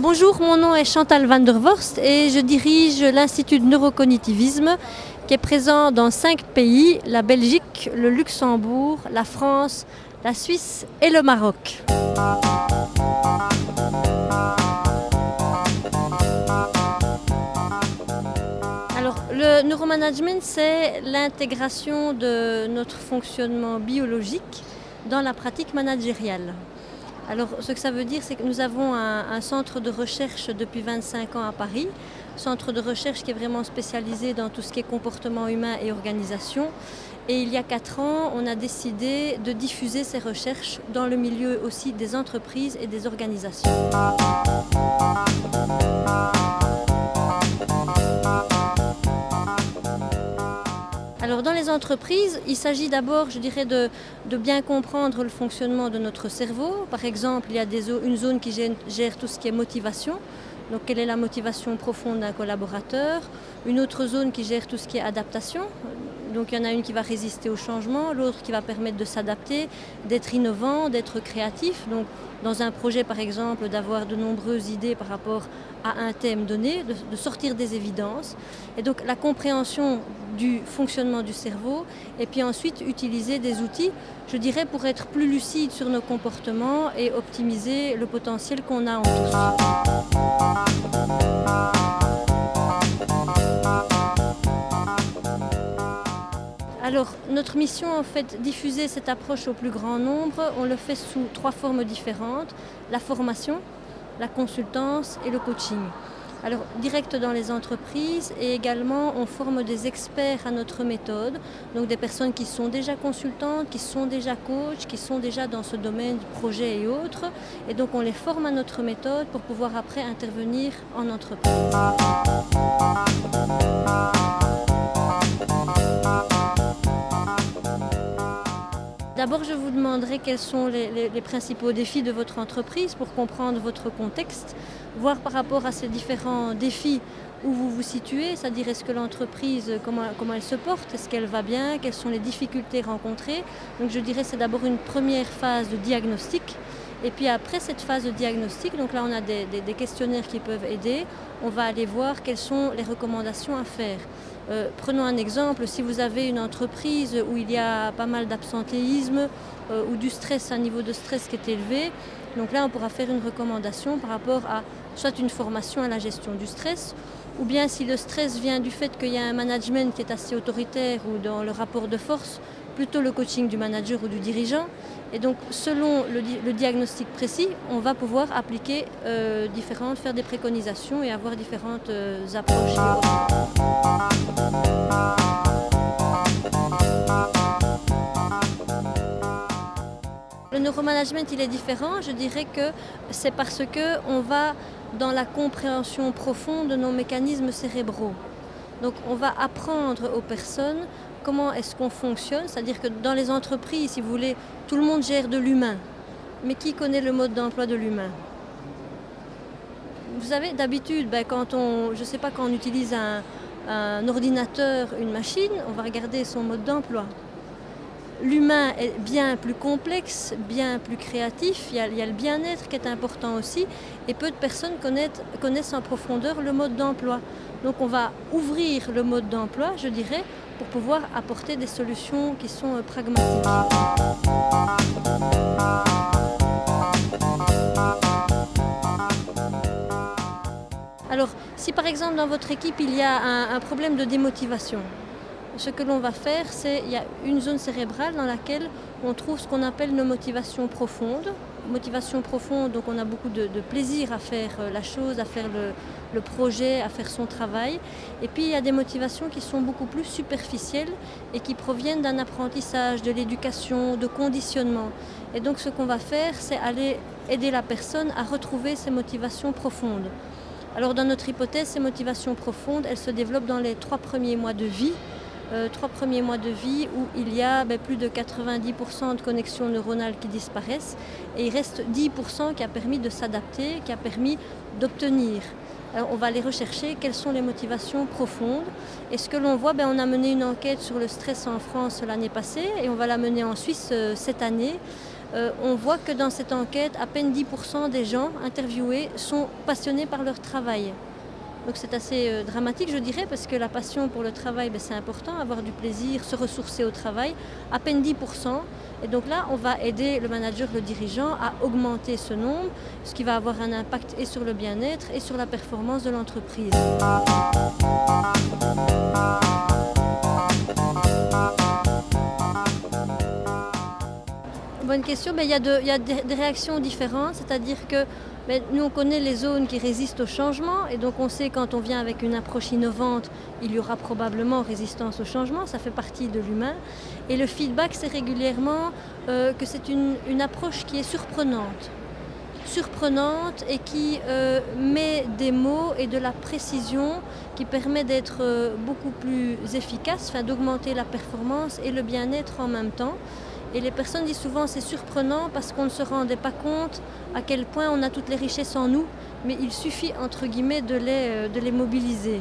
Bonjour, mon nom est Chantal van der Vorst et je dirige l'Institut de neurocognitivisme qui est présent dans 5 pays, la Belgique, le Luxembourg, la France, la Suisse et le Maroc. Alors, le neuromanagement, c'est l'intégration de notre fonctionnement biologique dans la pratique managériale. Alors, ce que ça veut dire, c'est que nous avons un centre de recherche depuis 25 ans à Paris, centre de recherche qui est vraiment spécialisé dans tout ce qui est comportement humain et organisation. Et il y a 4 ans, on a décidé de diffuser ces recherches dans le milieu aussi des entreprises et des organisations. Alors dans les entreprises, il s'agit d'abord, je dirais, de bien comprendre le fonctionnement de notre cerveau. Par exemple, il y a une zone qui gère tout ce qui est motivation. Donc quelle est la motivation profonde d'un collaborateur? Une autre zone qui gère tout ce qui est adaptation. Donc il y en a une qui va résister au changement, l'autre qui va permettre de s'adapter, d'être innovant, d'être créatif. Donc dans un projet par exemple, d'avoir de nombreuses idées par rapport à un thème donné, de sortir des évidences. Et donc la compréhension du fonctionnement du cerveau et puis ensuite utiliser des outils, je dirais, pour être plus lucide sur nos comportements et optimiser le potentiel qu'on a en tous. Alors, notre mission, en fait, diffuser cette approche au plus grand nombre, on le fait sous 3 formes différentes: la formation, la consultance et le coaching. Alors, direct dans les entreprises et également, on forme des experts à notre méthode, donc des personnes qui sont déjà consultantes, qui sont déjà coachs, qui sont déjà dans ce domaine du projet et autres. Et donc, on les forme à notre méthode pour pouvoir après intervenir en entreprise. D'abord, je vous demanderai quels sont les principaux défis de votre entreprise pour comprendre votre contexte, voir par rapport à ces différents défis où vous vous situez, c'est-à-dire est-ce que l'entreprise, comment elle se porte, est-ce qu'elle va bien, quelles sont les difficultés rencontrées. Donc je dirais que c'est d'abord une première phase de diagnostic. Et puis après cette phase de diagnostic, donc là on a des questionnaires qui peuvent aider, on va aller voir quelles sont les recommandations à faire. Prenons un exemple, si vous avez une entreprise où il y a pas mal d'absentéisme ou du stress, un niveau de stress qui est élevé, donc là on pourra faire une recommandation par rapport à soit une formation à la gestion du stress, ou bien si le stress vient du fait qu'il y a un management qui est assez autoritaire ou dans le rapport de force, plutôt le coaching du manager ou du dirigeant. Et donc selon le diagnostic précis, on va pouvoir appliquer faire des préconisations et avoir différentes approches. Le neuromanagement, il est différent. Je dirais que c'est parce qu'on va dans la compréhension profonde de nos mécanismes cérébraux. Donc on va apprendre aux personnes comment est-ce qu'on fonctionne, c'est-à-dire que dans les entreprises, si vous voulez, tout le monde gère de l'humain. Mais qui connaît le mode d'emploi de l'humain? Vous savez, d'habitude, quand on utilise un ordinateur, une machine, on va regarder son mode d'emploi. L'humain est bien plus complexe, bien plus créatif, il y a le bien-être qui est important aussi, et peu de personnes connaissent en profondeur le mode d'emploi. Donc on va ouvrir le mode d'emploi, je dirais, pour pouvoir apporter des solutions qui sont pragmatiques. Alors, si par exemple dans votre équipe il y a un problème de démotivation, ce que l'on va faire, c'est qu'il y a une zone cérébrale dans laquelle on trouve ce qu'on appelle nos motivations profondes. Motivation profonde, donc on a beaucoup de plaisir à faire la chose, à faire le projet, à faire son travail. Et puis il y a des motivations qui sont beaucoup plus superficielles et qui proviennent d'un apprentissage, de l'éducation, de conditionnement. Et donc ce qu'on va faire, c'est aller aider la personne à retrouver ses motivations profondes. Alors dans notre hypothèse, ces motivations profondes, elles se développent dans les 3 premiers mois de vie. 3 premiers mois de vie où il y a plus de 90% de connexions neuronales qui disparaissent et il reste 10% qui a permis de s'adapter, qui a permis d'obtenir. Alors on va aller rechercher quelles sont les motivations profondes. Et ce que l'on voit, on a mené une enquête sur le stress en France l'année passée et on va la mener en Suisse cette année. on voit que dans cette enquête, à peine 10% des gens interviewés sont passionnés par leur travail. Donc c'est assez dramatique, je dirais, parce que la passion pour le travail, c'est important, avoir du plaisir, se ressourcer au travail, à peine 10%. Et donc là, on va aider le manager, le dirigeant à augmenter ce nombre, ce qui va avoir un impact et sur le bien-être et sur la performance de l'entreprise. Bonne question, mais il y a des réactions différentes, c'est-à-dire que nous on connaît les zones qui résistent au changement et donc on sait quand on vient avec une approche innovante, il y aura probablement résistance au changement, ça fait partie de l'humain. Et le feedback, c'est régulièrement que c'est une approche qui est surprenante et qui met des mots et de la précision qui permet d'être beaucoup plus efficace, d'augmenter la performance et le bien-être en même temps. Et les personnes disent souvent c'est surprenant parce qu'on ne se rendait pas compte à quel point on a toutes les richesses en nous, mais il suffit entre guillemets de les mobiliser.